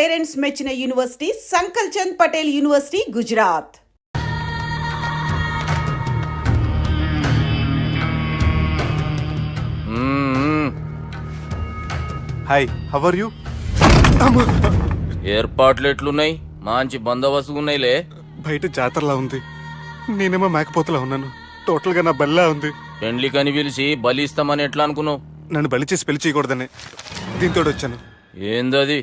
Parents మెచ్చిన university Sankalchand Patel university, Gujarat. Hi, how are you? ఏర్పాట్లు ఎట్లున్నాయి? మంచి బందోబస్తు ఉన్నాయిలే. బయట జాతరలా ఉంది, నేనేమో మేకపోతలా ఉన్నాను. టోటల్ గా నా బల్లా ఉంది. పెండ్లి కని పిలిచి బలి ఇస్తామని ఎట్లా అనుకున్నావు? నన్ను బలి చేసి పెళ్లి చేయకూడదని దీంతో వచ్చాను. ఏందది?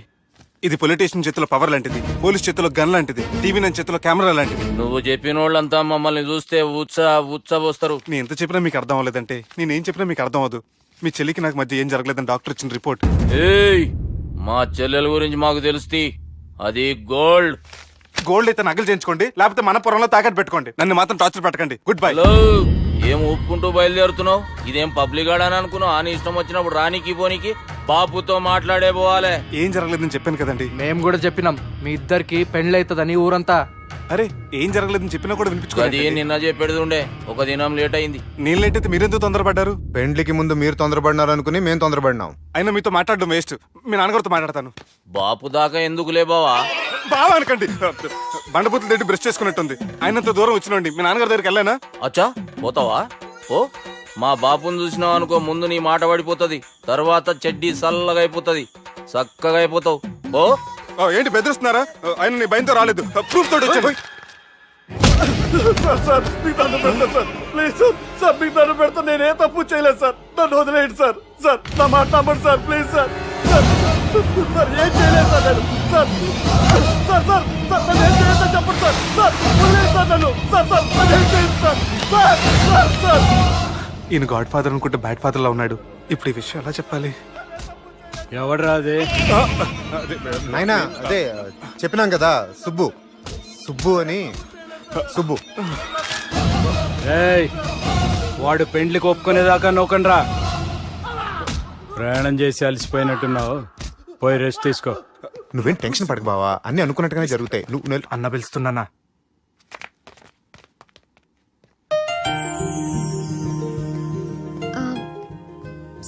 ఇది పొలిటీషియన్ చేతిలో పవర్ లాంటిది, పోలీస్ చేతిలో గన్ లాంటిది, టీవీ నైన్ చేతిలో కెమెరా లాంటిది. నువ్వు చెప్పిన వాళ్ళంతా మమ్మల్ని చూస్తే ఉత్సవస్తారు. నేను ఎంత చెప్పినా మీకు అర్థం అవ్వలేదంటే నేనేం చెప్పినా మీకు అర్థం అవ్వదు. మీ చెల్లికి నాకు మధ్య ఏం జరగలేదని డాక్టర్ ఇచ్చిన రిపోర్ట్. ఏయ్, మా చెల్లెల గురించి మాకు తెలుస్తుంది. అది గోల్డ్. గోల్డ్ అయితే నగలు చేయించుకోండి, లేకపోతే మన పొరంలో తాకట్టు పెట్టుకోండి. నన్ను మాత్రం టార్చర్ పెట్టకండి. Good bye. హలో, ఏం ఒప్పుకుంటూ బయలుదేరుతున్నావు? ఇదేం పబ్లిక్ గార్డెన్ అనుకున్నావు? అని ఇష్టం వచ్చినప్పుడు రానికి పోనీకి బాపుతో మాట్లాడే పోవాలే. ఏం జరగలేదని చెప్పాను కదండి. మేము కూడా చెప్పినాం మీ ఇద్దరికి పెండ్లైతుందని ఊరంతా. అరే, ఏం జరగలేదని చెప్పినా కూడా అది వినిపించుకోండి. నిన్న చెప్పేది ఉండే, ఒక దినం లేట్ అయింది. నేను లేట్ అయితే మీరెందుకు తొందరపడ్డారు? పెండ్లికి ముందు మీరు తొందరపడినారు అనుకుని మేము తొందరపడినాం. అయినా మీతో మాట్లాడడం వేస్ట్. మీ నాన్నగారితో మాట్లాడతాను. బాపు దాకా ఎందుకులే బావా? బావా అనకండి, బండబూతులు తిట్టి బ్రష్ చేసుకున్నట్టుంది. ఆయనంత దూరం వచ్చినండి. మీ నాన్నగారి దగ్గరికి వెళ్ళానా? అచ్చా, పోతావా? ఓ, మా బాపుని చూసినావు అనుకో, ముందు నీ మాట పడిపోతుంది, తర్వాత చెడ్డీ చల్లగా అయిపోతుంది, చక్కగా అయిపోతావు. ఓ ఏంటి బెదిరిస్తున్నారా? ఆయన నీ భయంతో రాలేదు, ప్రూఫ్ తోటి వచ్చాను. సార్ మీకు దండం పెడతా సార్, ప్లీజ్ సార్. సార్ మీకు దండం పెడతా, నేనే తప్పు చేయలేదు సార్. నన్ను వదిలేయండి సార్. సార్ నా మాట నమ్మండి sir, please sir. Sir sir ఏం చేయలేదు సార్ నేను. సార్ సార్ సార్ సార్ నన్ను ఏం చేయలేదు చెప్పండి సార్. సార్ వదిలేయండి సార్ నన్ను. సార్ సార్ నన్ను ఏం చేయలేదు సార్. సార్ సార్ సార్ ఈయన గాడ్ ఫాదర్ అనుకుంటే బ్యాడ్ ఫాదర్ లా ఉన్నాడు. ఇప్పుడు ఈ విషయం ఎలా చెప్పాలి? ఎవడరా అది? నాయనా అదే చెప్పినాం కదా, సుబ్బు. సుబ్బు అని. సుబ్బు. ఏయ్, వాడు పెండ్లికి ఒప్పుకునేదాకా నోకండ్రా. ప్రయాణం చేసి అలసిపోయినట్టున్నావు, పోయి రెస్ట్ తీసుకో. నువ్వేం టెన్షన్ పడకు బావా, అన్ని అనుకున్నట్టుగానే జరుగుతాయి. నువ్వు అన్న పిలుస్తున్నానా?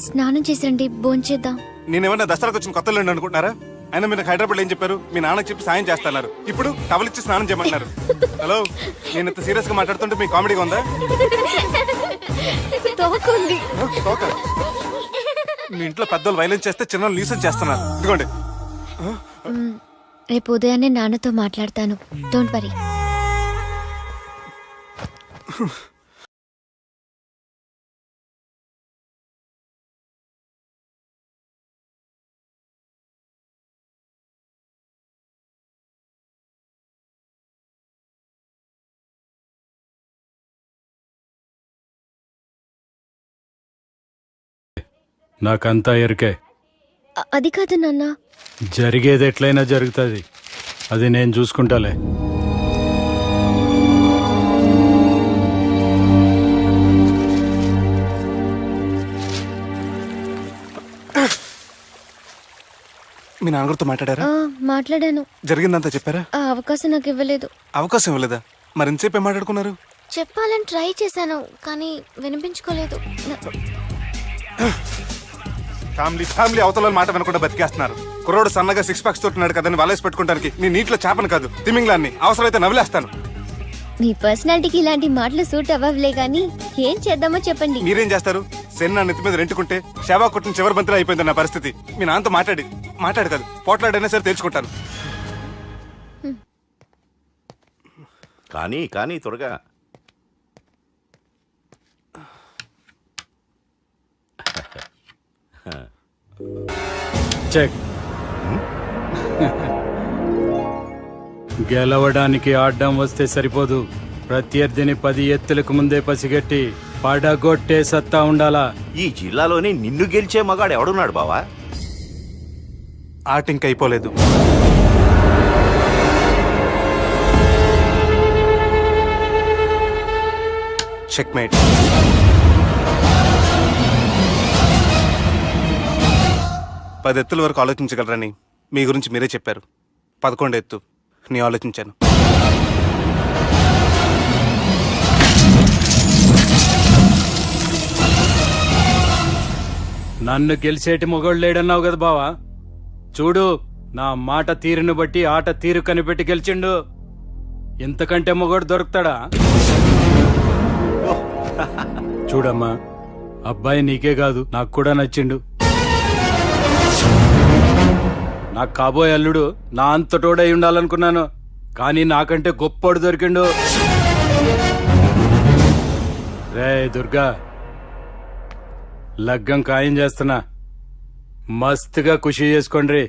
స్నానం చేసండి, భోంచేద్దాం. నేనేమన్నా దసరాకు వచ్చిన కొత్త లేండి అనుకుంటున్నారా? అయినా మీరు హైదరాబాద్ ఏం చెప్పారు? మీ నాన్నకి చెప్పి సాయం చేస్తున్నారు. ఇప్పుడు టవల్ ఇచ్చి స్నానం చేయమంటున్నారు. హలో, నేను ఇంత సీరియస్ గా మాట్లాడుతుంటే మీకు కామెడీగా ఉందా? తోకుంది. తోక? మీ ఇంట్లో పెద్దలు వైలెన్స్ చేస్తే చిన్న న్యూసెన్స్ చేస్తున్నారు. ఇదిగోండి. రేపు ఉదయాన్నే నాన్నతో మాట్లాడతాను, డోంట్ వరీ. నాకంతా ఎరికే. అది కాదు నాన్న. జరిగేది ఎట్లయినా జరుగుతుంది, అది నేను చూసుకుంటాలే. మీ నాన్నగారితో మాట్లాడారా? మాట్లాడాను. జరిగిందంతా చెప్పారా? ఆ అవకాశం నాకు ఇవ్వలేదు. అవకాశం ఇవ్వలేదా? మరి ఎంతసేపు ఏం మాట్లాడుకున్నారు? చెప్పాలని ట్రై చేశాను, కానీ వినిపించుకోలేదు. ఫ్యామిలీ అవతల మాట వినకుండా బతికేస్తున్నారు. కుర్రోడు సన్నగా 6 packs తోటున్నాడు కదని వలేసి పెట్టుకోవడానికి నీ నీటిలో చేపను కాదు, తిమింగ్లాన్ని అవసరమైతే నవ్వులేస్తాను. మీ పర్సనాలిటీకి ఇలాంటి మాటలు సూట్ అవ్వలే, గానీ ఏం చేద్దామో చెప్పండి. మీరేం చేస్తారు? సెన్ నా నెత్తి మీద రెంటుకుంటే శవా కొట్టిన చివరి బంతిలో అయిపోయింది నా పరిస్థితి. మీ నాన్నతో మాట్లాడు కాదు, పోట్లాడైనా సరే తెలుసుకుంటాను. కానీ త్వరగా. చెక్. గెలవడానికి ఆడడం వస్తే సరిపోదు, ప్రత్యర్థిని 10 ఎత్తులకు ముందే పసిగట్టి పడగొట్టే సత్తా ఉండాలా. ఈ జిల్లాలోనే నిన్ను గెలిచే మగాడు ఎవడున్నాడు బావా? ఆట ఇంక అయిపోలేదు. చెక్మేట్. పది ఎత్తుల వరకు ఆలోచించగలరని మీ గురించి మీరే చెప్పారు. 11 ఎత్తు నేను ఆలోచించాను. నన్ను గెలిచేటి మొగోడు లేడన్నావు కదా బావా, చూడు నా మాట తీరుని బట్టి ఆట తీరు కనిపెట్టి గెలిచిండు. ఎంతకంటే మొగోడు దొరుకుతాడా? చూడమ్మా, అబ్బాయి నీకే కాదు నాకు కూడా నచ్చిండు. నాకు కాబోయే అల్లుడు నా అంతటోడై ఉండాలనుకున్నాను, కానీ నాకంటే గొప్పోడు దొరికిండు. రే దుర్గా, లగ్గం ఖాయం చేస్తున్నా, మస్తుగా ఖుషి చేసుకోండి.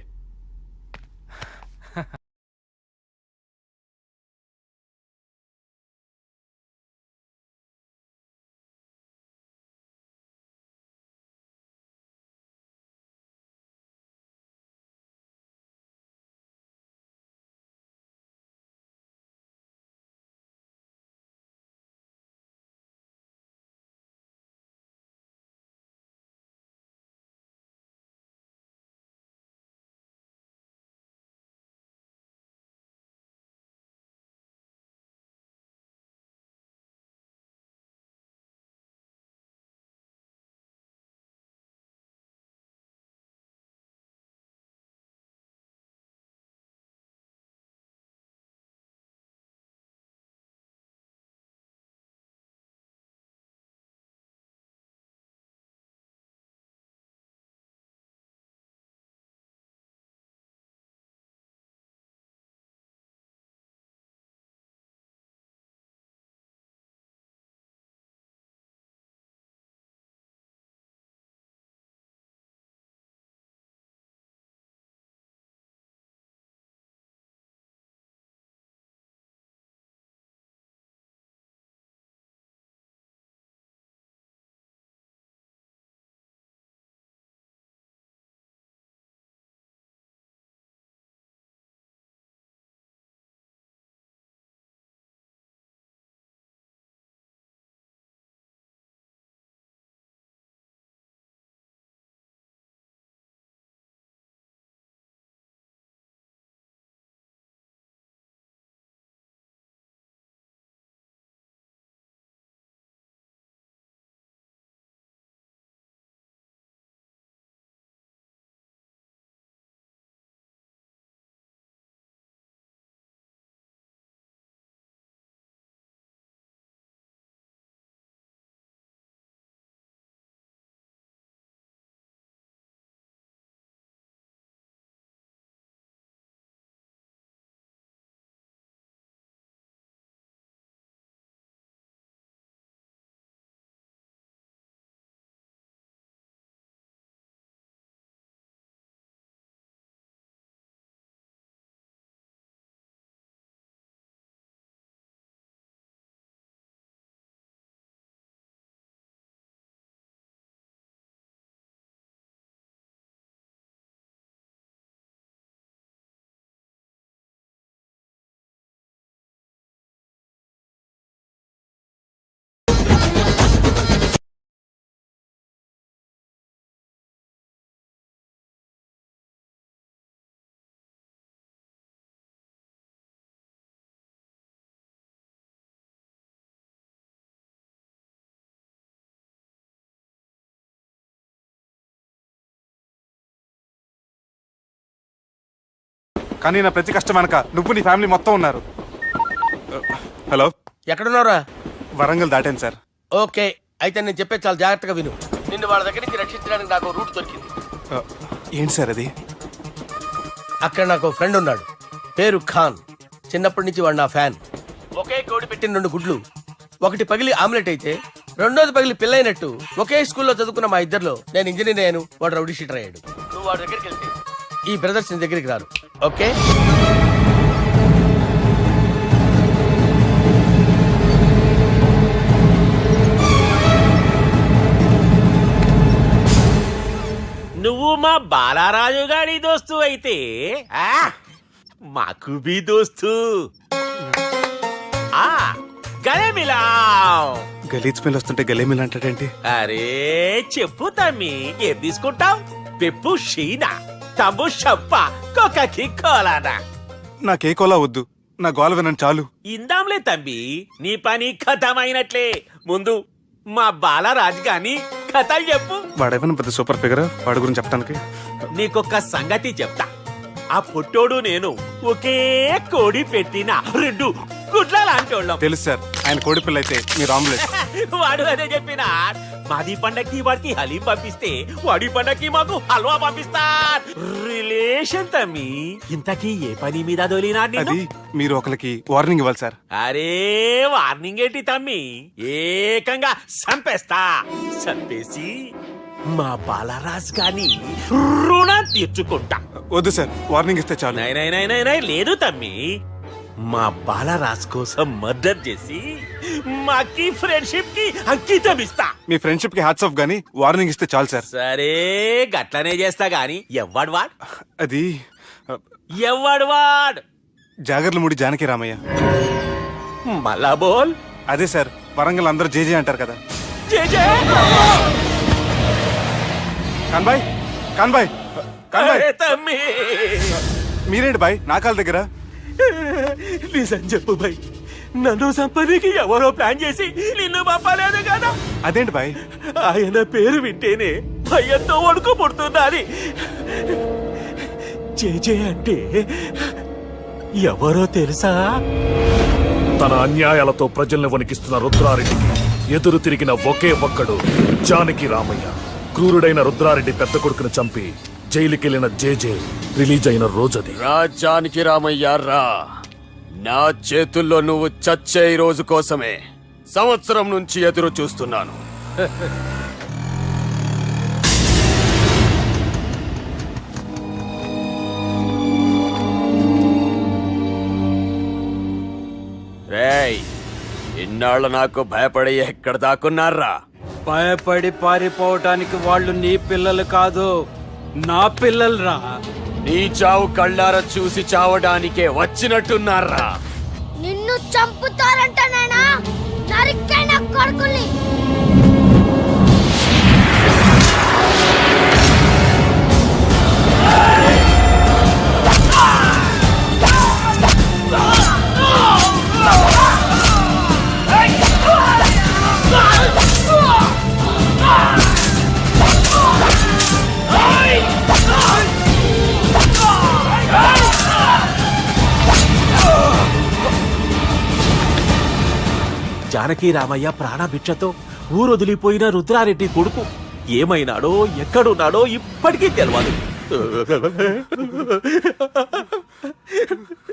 కానీ నా ప్రతి కష్టం వెనక నువ్వు నీ ఫ్యామిలీ మొత్తం ఉన్నారు. హలో, ఎక్కడున్నారా? వరంగల్ దాటాను సార్. ఓకే, అయితే నేను చెప్పే చాలా జాగ్రత్తగా విను. నిన్ను వాళ్ళ దగ్గర నుంచి రక్షించడానికి నాకు రూట్ దొరికింది. ఏంటి సార్ అది? అక్కడ నాకు ఫ్రెండ్ ఉన్నాడు, పేరు ఖాన్. చిన్నప్పటి నుంచి వాడు నా ఫ్యాన్. ఒకే కోడి పెట్టిన 2 గుడ్లు, ఒకటి పగిలి ఆమ్లెట్ అయితే రెండోది పగిలి పిల్లైనట్టు ఒకే స్కూల్లో చదువుకున్న మా ఇద్దరిలో నేను ఇంజనీర్ అయ్యాను, వాడు రౌడీ షీటర్ అయ్యాడు. నువ్వు వాడి దగ్గరికి వెళ్తే ఈ బ్రదర్స్ నీ దగ్గరికి రారు. ఓకే, నువ్వు మా బాలారాజు గారి దోస్తు అయితే మాకు బి దోస్తు. గలే మిలావ్. గలీజ్ స్మెల్ వస్తుంటే గలేమిల్ అంటాడేంటి? అరే చెప్పు తమ్మి, ఏం తీసుకుంటావు? పెప్పు షీనా, తమ్ము షప్ప, కొకకి కోలానా? నాకే కోలా వద్దు, నా గోల వినండి చాలు. ఇందాంలే తమ్మి, నీ పని ఖతమైనట్లే. ముందు మా బాలరాజు గాని కథలు చెప్పు. వాడేమైనా పెద్ద సూపర్ ఫిగర్, వాడి గురించి చెప్పడానికి. నీకొక్క సంగతి చెప్తా. ఆ పొట్టోడు నేను ఒకే కోడి పెట్టిన రెండు గుడ్ల లాంటోళ్ళం. తెలుసు సార్, ఆయన కోడి పిల్ల అయితే మీరు ఆమ్లెట్. వాడు అదే చెప్పిన. మాది పండక్కి వాడికి హలీం పంపిస్తే వాడి పండక్కి మాకు హల్వా పంపిస్తా. రిలేషన్ తమ్మి. ఇంతకీ ఏ పని మీద దొలినా అది మీరు ఒకరికి వార్నింగ్ ఇవ్వాలి సార్. అరే వార్నింగ్ ఏంటి తమ్మి, ఏకంగా చంపేస్తా. చంపేసి మా బాలరాజ్ గాని రుణం తీర్చుకుంటా. వద్దు సార్, వార్నింగ్ ఇస్తే చాలు. నై నై నై నై నై లేదు తమ్మి. మా బాలరాజ్ కోసం మర్డర్ చేసి మాకి ఫ్రెండ్షిప్ కి అంకితం ఇస్తా. మీ ఫ్రెండ్షిప్ కి హ్యాట్స్ ఆఫ్ గానీ వార్నింగ్ ఇస్తే చాలు సార్. సరే గట్లనే చేస్తా గాని ఎవ్వడు వాడ్ అది ఎవ్వడు వాడ్ జాగర్లమూడి జానకి రామయ్య. మళ్ళా బోల్. అదే సార్, వరంగల్ అందరూ జేజే అంటారు కదా. జేజే కాన్బాయ్, కాన్బాయ్, కాన్బాయ్. అరే తమ్మి, మీరేంటి బాయ్ నా కాళ్ళ దగ్గర? నిజం చెప్పు భయ్, నన్ను సంపదికి ఎవరో ప్లాన్ చేసి నిన్ను పంపలేదు కదా. అదేంటి బాయ్? ఆయన పేరు వింటేనే భయంతో వణుకు పుడుతున్నది. జేజే అంటే ఎవరో తెలుసా? తన అన్యాయాలతో ప్రజల్ని వణికిస్తున్న రుద్రారెడ్డికి ఎదురు తిరిగిన ఒకే ఒక్కడు జానకి రామయ్య. క్రూరుడైన రుద్రారెడ్డి పెద్ద కొడుకును చంపి జైలుకెళ్లిన జేజే రిలీజ్ అయిన రోజది. రాజానికి రామయ్య రా, నా చేతుల్లో నువ్వు చచ్చే ఈ రోజు కోసమే సంవత్సరం నుంచి ఎదురు చూస్తున్నాను. రేయ్, ఇన్నాళ్ళు నాకు భయపడి ఎక్కడ దాక్కున్నారా? భయపడి పారిపోవటానికి వాళ్ళు నీ పిల్లలు కాదు, నా పిల్లలురా. నీ చావు కళ్ళారా చూసి చావడానికే వచ్చినట్టున్నారా? నిన్ను చంపుతారంట నేనా నరికైన కొడుకుల్ని. జానకి రామయ్య ప్రాణభిక్షతో ఊరొదిలిపోయిన రుద్రారెడ్డి కొడుకు ఏమైనాడో ఎక్కడున్నాడో ఇప్పటికీ తెలియదు.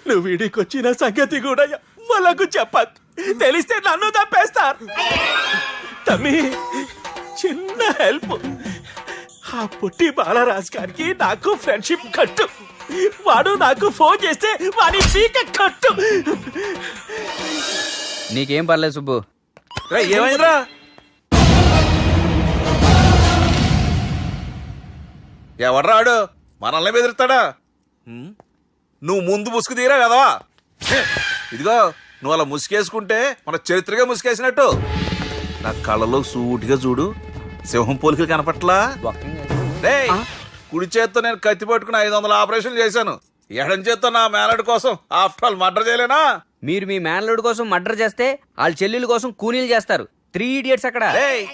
నువ్వు వీడికొచ్చిన సంగతి కూడా వాళ్ళకు చెప్పద్దు, తెలిస్తే నన్ను తప్పేస్తారు. తమ్మి, చిన్న హెల్ప్. ఆ పుట్టి బాలరాజ్ గారికి నాకు ఫ్రెండ్షిప్ కట్టు. వాడు నాకు ఫోన్ చేస్తే వాడి పీక కట్టు. నీకేం పర్లేదు సుబ్బు. ఏమైందిరా? ఎవడ్రాడు మనల్ని బెదిరిస్తాడా? నువ్వు ముందు ముసుగు తీరా కదవా? ఇదిగో నువ్వు అలా ముసుకేసుకుంటే మన చరిత్రగా ముసుకేసినట్టు. నా కళ్ళలో సూటిగా చూడు, సింహం పోలికలు కనపట్లా? రేయ్, కుడి చేత్తో నేను కత్తి పట్టుకుని 500 ఆపరేషన్లు చేశాను. ఎడం చేత్తో నా మేనడు కోసం ఆఫ్టర్ ఆల్ మర్డర్ చేయలేనా? మీరు మీ మేనల్లుడి కోసం మర్డర్ చేస్తే వాళ్ళ చెల్లెల కోసం కూనీలు చేస్తారు. 3 ఇడియట్స్ అక్కడ. రేయ్,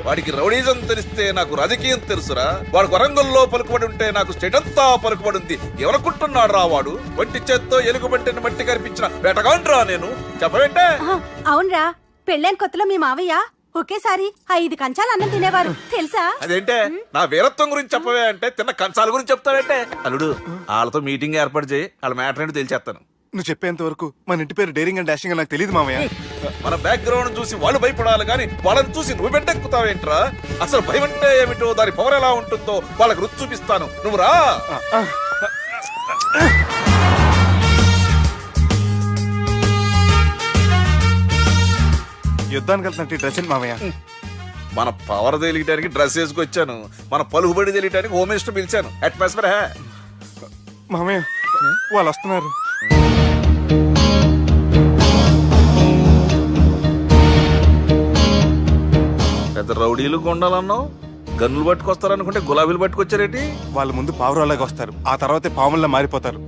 వాడికి రౌడీజం తెలిస్తే నాకు రాజకీయం తెలుసురా. వాడు వరంగల్లో పలుకుబడి ఉంటే నాకు స్టేట్ అంతా పలుకుబడి ఉంది. ఎవరనుకుంటున్నాడు రా వాడు? ఒంటి చేత్తో ఎలుగుబంటిని మట్టి కనిపించిన వేటగాండ్రా నేను. చెప్పవేంటే? అవునరా, పెళ్ళైన కొత్తలో మీ మావయ్య ఒకేసారి 5 కంచాలు అన్నం తినేవారు తెలుసా? అదేంటే నా వీరత్వం గురించి చెప్పవే అంటే తిన్న కంచాల గురించి చెప్తావేంటే? అల్లుడు, వాళ్ళతో మీటింగ్ ఏర్పాటు చేయి, వాళ్ళ మ్యాటర్ ఏంటో తెలిచేస్తాను. నువ్వు చెప్పేంత వరకు మన ఇంటి పేరు డేరింగ్ అండ్ డాషింగ్ నాకు తెలియదు మామయ్య. మన బ్యాక్గ్రౌండ్ చూసి వాళ్ళు భయపడాలి కానీ వాళ్ళని చూసి నువ్వు బిడ్డెక్కుతావేంట్రా? అసలు భయం అంటే ఏమిటో, దాని పవర్ ఎలా ఉంటుందో వాళ్ళకి రుచి చూపిస్తాను. నువ్వు రా. యుద్ధానికి వెళ్తున్నట్టు డ్రెస్ ఏంటి మామయ్య? మన పవర్ తెలియటానికి డ్రెస్ వేసుకొచ్చాను, మన పలుకుబడి తెలియటానికి హోమ్ మినిస్టర్ పిలిచాను. అట్మాస్ఫియర్ హే మామయ్య, వాళ్ళు వస్తున్నారు. పెద్ద రౌడీలు కొండాలన్నావు, గన్నులు పట్టుకొస్తారనుకుంటే గులాబీలు పట్టుకొచ్చారేటి? వాళ్ళ ముందు పావురాలాగా వస్తారు, ఆ తర్వాతే పాముల్లా మారిపోతారు.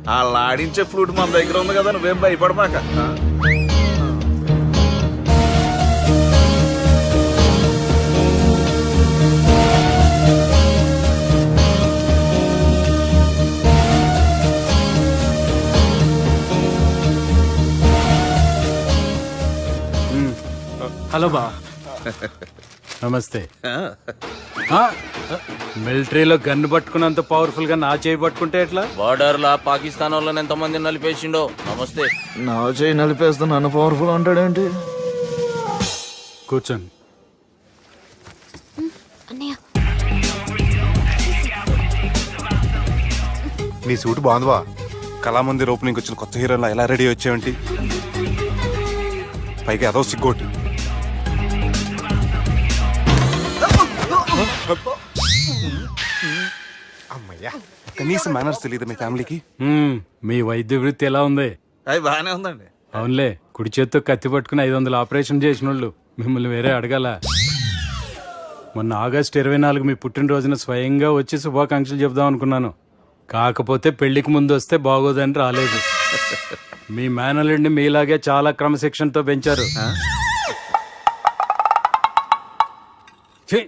వాళ్ళ ఆడించే ఫ్లూట్ మన దగ్గర ఉంది కదా, నువ్వేం భయపడమాక. హలో బా నమస్తే మిలిటరీలో గన్ను పట్టుకున్నంత పవర్ఫుల్ గా నా చేయి పట్టుకుంటే ఎట్లా? బార్డర్ లా పాకిస్తాన్ వాళ్ళని ఎంతమంది నలిపేసిండో. నమస్తే. నా చేయి నలిపేస్తే నన్ను పవర్ఫుల్ అంటాడేంటి? కూర్చోండి. నీ సూట్ బాగుంది బా. కళామందిర్ ఓపెనింగ్ వచ్చిన కొత్త హీరోలా ఎలా రెడీ వచ్చావేంటి? పైగా అదో సిగ్గోటి. అమ్మయ్యా. కనీసం మేనర్స్ తెలియదు మీ ఫ్యామిలీకి. మీ వైద్య వృత్తి ఎలా ఉంది? అది బాగానే ఉందండి. అవునులే, కుడి చేత్తో కత్తి పట్టుకుని 500 ఆపరేషన్ చేసిన వాళ్ళు మిమ్మల్ని వేరే అడగాల. మొన్న ఆగస్టు 24 మీ పుట్టినరోజున స్వయంగా వచ్చి శుభాకాంక్షలు చెబుదాం అనుకున్నాను. కాకపోతే పెళ్లికి ముందు వస్తే బాగోదని రాలేదు. మీ మేనల్లుడిని మీలాగే చాలా క్రమశిక్షణతో పెంచారు. ఛీ!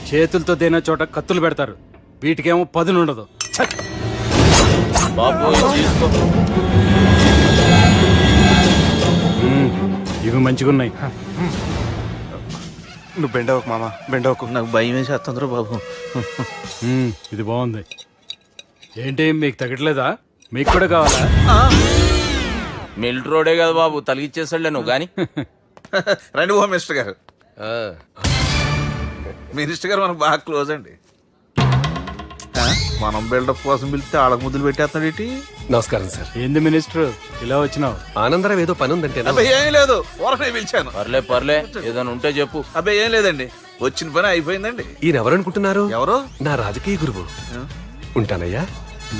చేతులతో దేనే చోట కత్తులు పెడతారు, వీటికేమో పదునుండదు. ఛ! ఇవి మంచిగున్నాయి. నువ్వు బెండవకు మామ, బెండవకు. నాకు భయం వేసేస్తుందిరా బాబు. ఇది బాగుంది. ఏంటి మీకు తగ్గట్లేదా? మీకు కూడా కావాలా? మిలిటరీ రోడే కదా బాబు, తలిగిచ్చేసాడులే నువ్వు గాని. రండి ఓ మినిస్టర్ గారు. మినిస్టర్ గారు మనకు బాగా క్లోజ్ అండి. మనం బిల్డప్ కోసం పిలిస్తే ఆడకు ముద్దులు పెట్టేస్తున్నాడు ఏంటి? నమస్కారం సార్. ఏంది మినిస్టర్ ఇలా వచ్చినావు? ఆనందరావు ఏదో పని ఉందంటే. అబ్బాయి ఏం లేదు, ఊరనే పిలిచాను. పర్లే ఏదైనా ఉంటే చెప్పు. అబ్బాయి ఏం లేదండి, వచ్చిన పని అయిపోయిందండి. ఈయన ఎవరనుకుంటున్నారు? ఎవరు? నా రాజకీయ గురువు. ఉంటానయ్యా.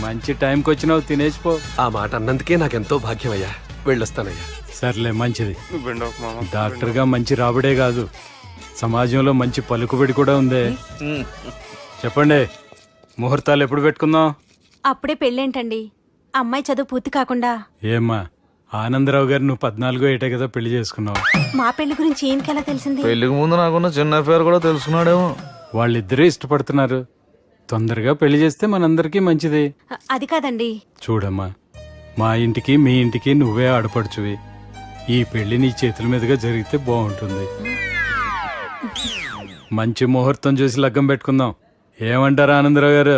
మంచి టైంకి వచ్చినావు, తినేసిపో. ఆ మాట అన్నందుకే నాకెంతో భాగ్యమయ్యా. వెళ్ళొస్తానయ్యా. సర్లే, మంచిది. నువ్వు బెండవకు మామ. డాక్టర్ గా మంచి రాబడే కాదు, సమాజంలో మంచి పలుకుబడి కూడా ఉంది. చెప్పండి, ముహూర్తాలు ఎప్పుడు పెట్టుకుందాం? అప్పుడే పెళ్ళేంటండి? అమ్మాయి చదువు పూర్తి కాకుండా. ఏమ్మా, ఆనందరావు గారు నువ్వు 14 ఏటే కదా పెళ్లి చేసుకున్నావు. మా పెళ్లి గురించి ఈయనకెలా తెలిసింది? పెళ్లికి ముందు నాకున్న చిన్న పేరు కూడా తెలుసుకున్నాడేమో. వాళ్ళిద్దరూ ఇష్టపడుతున్నారు. తొందరగా పెళ్లి చేస్తే మనందరికీ మంచిది. అది కాదండి. చూడమ్మా, మా ఇంటికి మీ ఇంటికి నువ్వే ఆడపడుచువి. ఈ పెళ్లి నీ చేతుల మీదుగా జరిగితే బాగుంటుంది. మంచి ముహూర్తం చూసి లగ్గం పెట్టుకుందాం. ఏమంటారు ఆనందరావు గారు?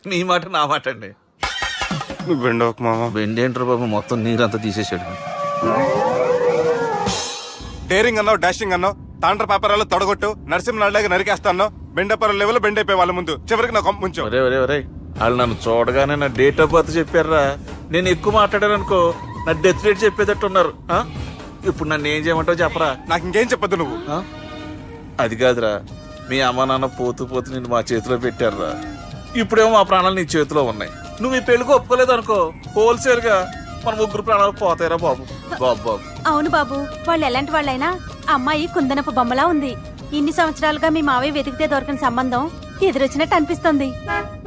మీ మాట నా మాట అండి. నువ్వు బెండవకు మామ. బెండేంటారు బాబు, మొత్తం నీరంతా తీసేసాడు. డేరింగ్ అన్నావు, డాషింగ్ అన్నావు, తాండ్ర పాపరాలు తొడగొట్టు, నరసింహనాళ్ళగా నరికేస్తాను. బెండపర లెవెల్ బెండ్ అయిపోయి వాళ్ళ ముందు చివరికి నా కొంప ముంచావు. ఒరే వాళ్ళు నన్ను చూడగానే నా డేట్ ఆఫ్ బర్త్ చెప్పారా? నేను ఎక్కువ మాట్లాడాను అనుకో, నా డెత్ రేట్ చెప్పేటట్టున్నారు. ఇప్పుడు నన్ను ఏం చేయమంటావు చెప్పరా? నాకు ఇంకేం చెప్పద్దు నువ్వు. అది కాదురా, మీ అమ్మ నాన్న పోతూ నిన్ను మా చేతిలో పెట్టారురా. ఇప్పుడేమో మా ప్రాణాలు నీ చేతిలో ఉన్నాయి. నువ్వు ఈ పెళ్లికి ఒప్పుకోలేదు అనుకో, హోల్సేల్ గా మన ముగ్గురు ప్రాణాలు పోతాయిరా బాబు. బాబు అవును బాబు, వాళ్ళు ఎలాంటి వాళ్ళైనా అమ్మాయి కుందనపు బొమ్మలా ఉంది. ఇన్ని సంవత్సరాలుగా మీ మావయ్య వెతికితే దొరకని సంబంధం ఎదురొచ్చినట్టు అనిపిస్తుంది.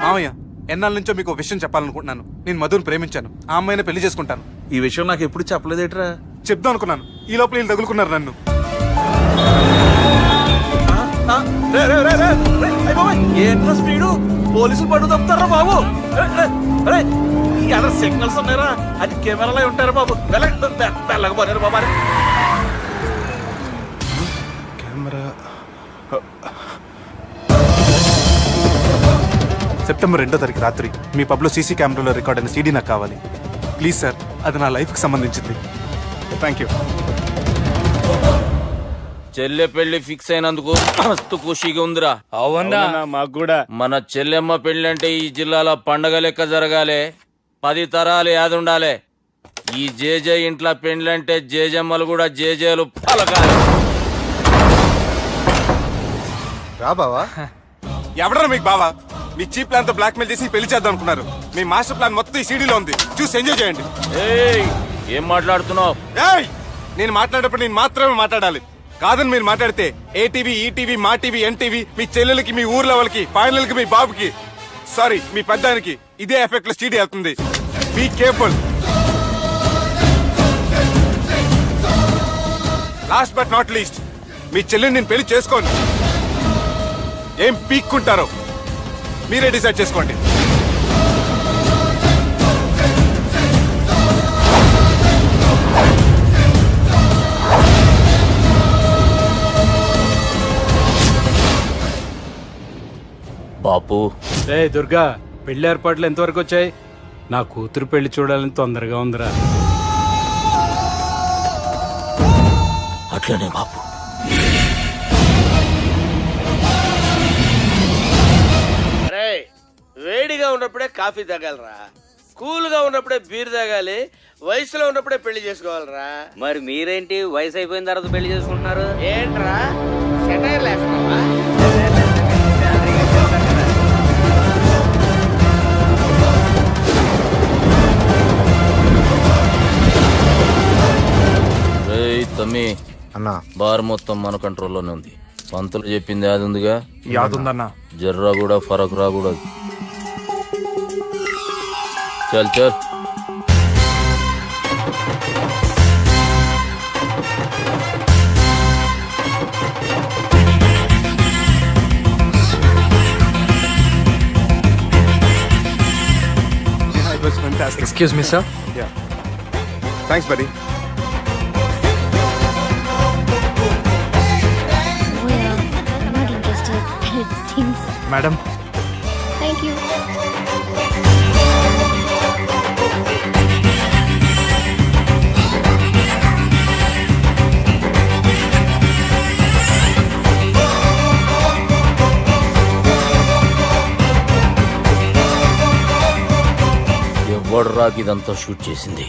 మామయ్య, ఎన్నాళ్ళ నుంచో మీకు విషయం చెప్పాలనుకుంటున్నాను. నేను మధుని ప్రేమించాను, ఆ అమ్మాయిని పెళ్లి చేసుకుంటాను. ఈ విషయం నాకు ఎప్పుడు చెప్పలేదేట్రా? చెప్దాం అనుకున్నాను, ఈ లోపల వీళ్ళు తగులుకున్నారు నన్ను. ఏంట్రా స్పీడు? పోలీసులు పట్టు తప్పుతారా బాబు? ఎలా సిగ్నల్స్ ఉన్నారా? అది కెమెరాలో ఉంటారా బాబు? వెళ్ళకపోయారు బాబా. కెమెరా. సెప్టెంబర్ 2వ తారీఖు రాత్రి మీ పబ్లో సీసీ కెమెరాలో రికార్డ్ అయిన సీడీ నాకు కావాలి ప్లీజ్ సార్. అది నా లైఫ్కి సంబంధించింది. Thank you. చెల్లె పెళ్లి ఫిక్స్ అయినందుకు మస్తు ఖుషిగా ఉందిరా. అవునా? మాకు కూడా. మన చెల్లెమ్మ పెళ్లి అంటే ఈ జిల్లాలో పండగ లెక్క జరగాలి, 10 తరాలు యాదుండాలి. ఈ జేజే ఇంట్లో పెండ్లంటే జేజమ్మలు కూడా జేజేలు పలకాలి. రా బావా. ఎవడరా మీకు బావా? మీ చీప్ ప్లాన్ తో బ్లాక్ మెయిల్ చేసి పెళ్లి చేద్దాం అనుకున్నారు. మీ మాస్టర్ ప్లాన్ మొత్తం ఈ సీడీలో ఉంది, చూసి ఎంజాయ్ చేయండి. ఏయ్, ఏం మాట్లాడుతున్నావు? ఏయ్, నేను మాట్లాడేటప్పుడు నేను మాత్రమే మాట్లాడాలి. కాదని మీరు మాట్లాడితే ఏటీవీ, ఈటీవీ, మా టీవీ, ఎన్టీవీ, మీ చెల్లెలకి, మీ ఊర్లో వాళ్ళకి, ఫైనల్కి మీ బాబుకి, సారీ మీ పెద్దానికి ఇదే ఎఫెక్ట్ లో స్టీడీ అవుతుంది. Be careful. Last but not least, మీ చెల్లెని నేను పెళ్లి చేసుకోను. ఏం పీక్కుంటారో మీరే డిసైడ్ చేసుకోండి. బాపు రే దుర్గా పెళ్లి ఏర్పాట్లు ఎంతవరకు వచ్చాయి? నా కూతురు పెళ్లి చూడాలని తొందరగా ఉందిరా. అట్లనే బాపు. అరే వేడిగా ఉన్నప్పుడే కాఫీ తాగాలరా, కూల్ గా ఉన్నప్పుడే బీర్ తాగాలి, వయసులో ఉన్నప్పుడే పెళ్లి చేసుకోవాలరా. మరి మీరేంటి వయసు అయిపోయిన తర్వాత పెళ్లి చేసుకుంటున్నారు? ఏంట్రా సెటైర్ లేస్తున్నావా? రేయ్ తమ్మి, అన్నా బార్ మొత్తం మన కంట్రోల్లోనే ఉంది. పంతులు చెప్పింది అది ఉందిగా, యాదుందన్నా. జర్రా కూడా ఫరక్ రాకూడదు. చల్ చల్. Excuse me sir. థ్యాంక్స్ బడి. Madam thank you. ఎవడు రాకి ఇదంతా షూట్ చేసింది?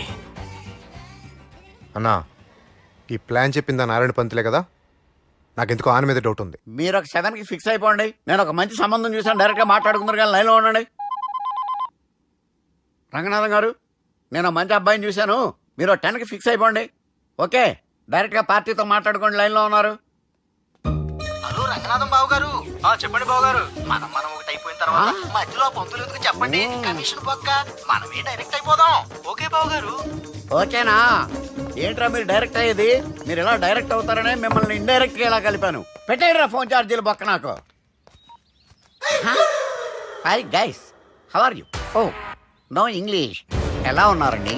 అన్నా, ఈ ప్లాన్ చెప్పిందా నారాయణ పంతులే కదా? నాకెందుకో ఆయన మీద డౌట్ ఉంది. మీరు ఒక 7కి ఫిక్స్ అయిపోండి. నేను ఒక మంచి సంబంధం చూసాను, డైరెక్ట్ గా మాట్లాడుకున్నారు కానీ లైన్లో ఉండండి. రంగనాథం గారు, నేను ఒక మంచి అబ్బాయిని చూశాను, మీరు 10కి ఫిక్స్ అయిపోండి. ఓకే, డైరెక్ట్ గా పార్టీతో మాట్లాడుకోండి. లైన్లో ఉన్నారు. హలో రంగనాథం బాబు గారు. చెప్పండి బాబు గారు. మనం ఒకటి అయిపోయిన తర్వాత మధ్యలో పంతులు ఎందుకు చెప్పండి, కమిషన్ పక్క మనమే డైరెక్ట్ అయిపోదాం. ఓకే బాబు గారు. ఓకేనా? ఏంట్రా మీరు డైరెక్ట్ అయ్యేది? మీరు ఇలా డైరెక్ట్ అవుతారనే మిమ్మల్ని ఇండైరెక్ట్ గా ఇలా కలిపాను. పెట్టేయరా ఫోన్ ఛార్జీలు బొక్క నాకు. Hi guys, how are you? Oh no English. ఎలా ఉన్నారండి?